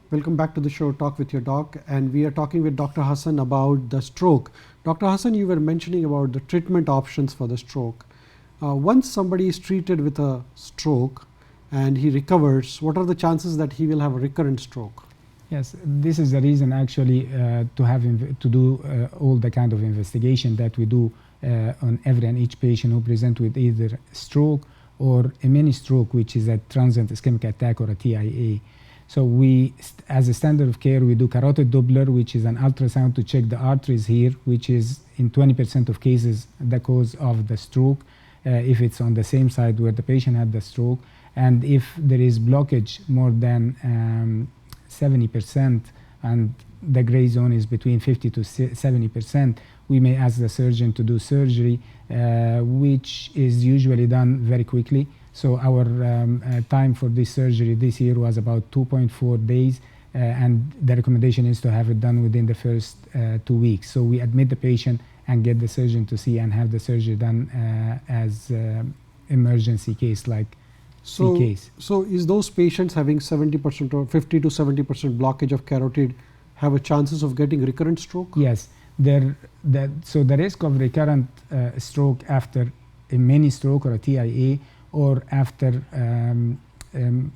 Welcome back to the show, Talk with your Doc. And we are talking with Dr. Hassan about the stroke. Dr. Hassan, you were mentioning about the treatment options for the stroke. Once somebody is treated with a stroke and he recovers, what are the chances that he will have a recurrent stroke? Yes, this is the reason actually to do all the kind of investigation that we do on every and each patient who present with either stroke or a mini stroke, which is a transient ischemic attack or a TIA. So we, as a standard of care, we do carotid Doppler, which is an ultrasound to check the arteries here, which is in 20% of cases the cause of the stroke, if it's on the same side where the patient had the stroke. And if there is blockage more than 70%, and the gray zone is between 50 to 70%, we may ask the surgeon to do surgery, which is usually done very quickly. So our time for this surgery this year was about 2.4 days, and the recommendation is to have it done within the first 2 weeks. So we admit the patient and get the surgeon to see and have the surgery done as emergency case like case. So is those patients having 70% or 50 to 70% blockage of carotid have a chances of getting recurrent stroke? Yes. So the risk of recurrent stroke after a mini stroke or a TIA or after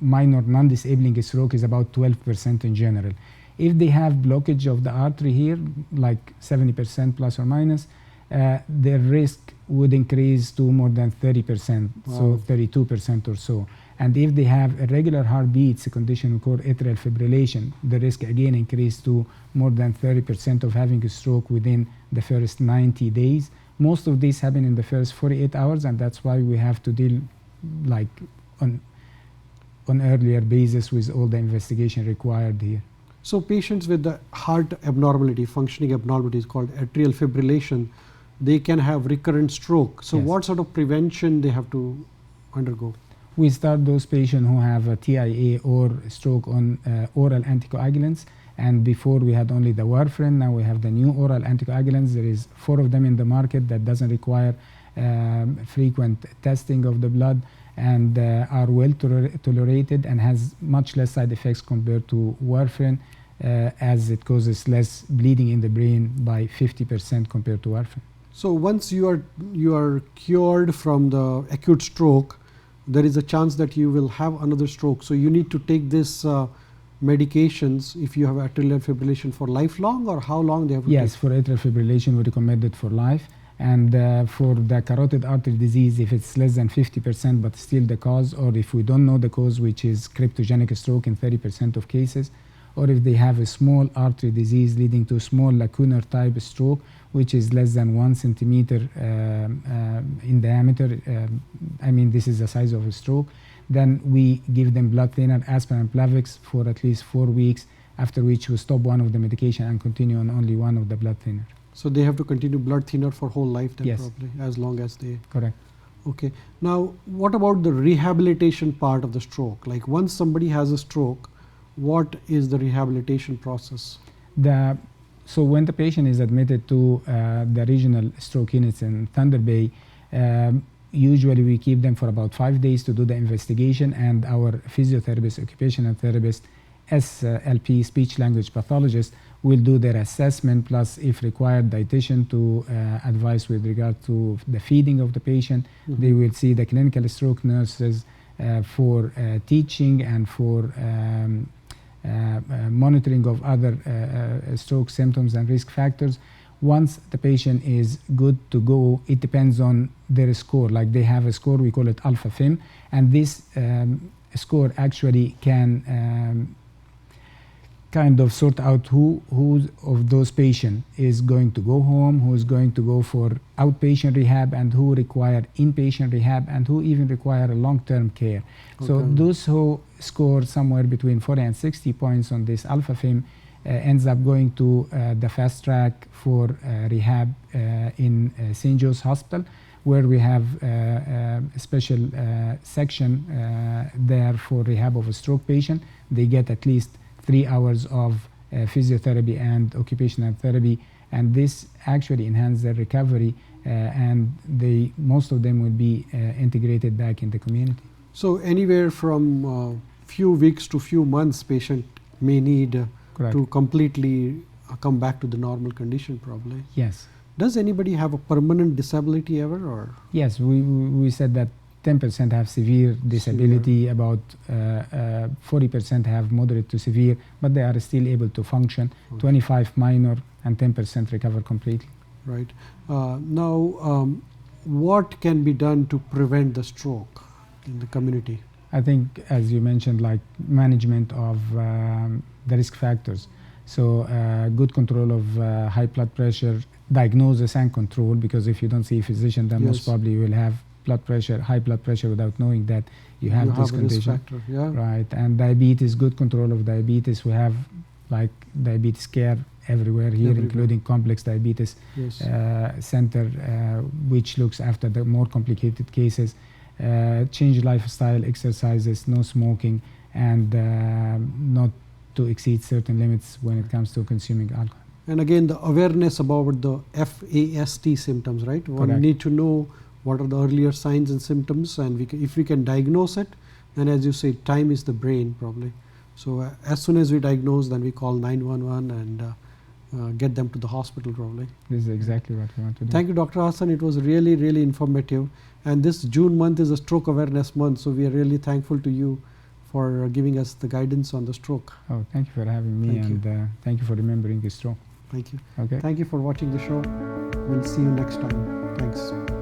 minor non-disabling stroke is about 12% in general. If they have blockage of the artery here, like 70% plus or minus, their risk would increase to more than 30%, so 32% or so. And if they have irregular heartbeats, a condition we call atrial fibrillation, the risk again increased to more than 30% of having a stroke within the first 90 days. Most of these happen in the first 48 hours, and that's why we have to deal like on earlier basis with all the investigation required here. So patients with the heart abnormality, functioning abnormalities called atrial fibrillation, they can have recurrent stroke. So Yes. what sort of prevention they have to undergo? We start those patients who have a TIA or stroke on oral anticoagulants. And before we had only the warfarin, now we have the new oral anticoagulants. There is 4 of them in the market that doesn't require frequent testing of the blood and are well tolerated and has much less side effects compared to warfarin, as it causes less bleeding in the brain by 50% compared to warfarin. So once you are cured from the acute stroke, there is a chance that you will have another stroke. So you need to take this medications if you have atrial fibrillation for lifelong, or how long they have to Yes, take? for atrial fibrillation we recommend it for life. And for the carotid artery disease, if it's less than 50% but still the cause, or if we don't know the cause, which is cryptogenic stroke in 30% of cases, or if they have a small artery disease leading to small lacunar type stroke, which is less than 1 centimeter in diameter, this is the size of a stroke, then we give them blood thinner, aspirin and Plavix for at least 4 weeks, after which we stop one of the medication and continue on only one of the blood thinner. So they have to continue blood thinner for whole life then? Yes. Probably, as long as they... Correct. Okay. Now, what about the rehabilitation part of the stroke? Like once somebody has a stroke, what is the rehabilitation process? So when the patient is admitted to the regional stroke units in Thunder Bay, usually we keep them for about 5 days to do the investigation, and our physiotherapist, occupational therapist, SLP, speech language pathologist, will do their assessment, plus if required dietitian to advise with regard to the feeding of the patient. Mm-hmm. They will see the clinical stroke nurses for teaching and for monitoring of other stroke symptoms and risk factors. Once the patient is good to go, it depends on their score. Like they have a score, we call it alpha FIM, and this score actually can kind of sort out who of those patients is going to go home, who is going to go for outpatient rehab, and who require inpatient rehab, and who even require long-term care. Okay. So those who score somewhere between 40 and 60 points on this alpha FIM ends up going to the fast track for rehab in St. Joe's Hospital, where we have a special section there for rehab of a stroke patient. They get at least 3 hours of physiotherapy and occupational therapy, and this actually enhances their recovery, and most of them will be integrated back in the community. So anywhere from few weeks to few months, patient may need Correct. to completely come back to the normal condition probably. Yes. Does anybody have a permanent disability ever, or? Yes, we said that 10% have severe disability, about 40% have moderate to severe, but they are still able to function, Okay. 25 minor, and 10% recover completely. Right. Now, what can be done to prevent the stroke in the community? I think, as you mentioned, like management of the risk factors. So good control of high blood pressure, diagnosis and control, because if you don't see a physician, then most Yes. probably you will have blood pressure, high blood pressure, without knowing that you have this a risk condition. factor, yeah. Right. And diabetes, good control of diabetes. We have like diabetes care everywhere here, Everywhere. including complex diabetes Yes. center, which looks after the more complicated cases. Change lifestyle, exercises, no smoking, and not to exceed certain limits when it comes to consuming alcohol. And again, the awareness about the FAST symptoms, right? One Correct. need to know what are the earlier signs and symptoms, and if we can diagnose it, then as you say, time is the brain probably. So as soon as we diagnose, then we call 911 and get them to the hospital probably. This is exactly what we want to do. Thank you, Dr. Hassan. It was really, really informative. And this June month is a stroke awareness month, so we are really thankful to you for giving us the guidance on the stroke. Oh, thank you for having me, Thank and thank you for remembering the stroke. Thank you. Okay. Thank you for watching the show. We'll see you next time. Thanks.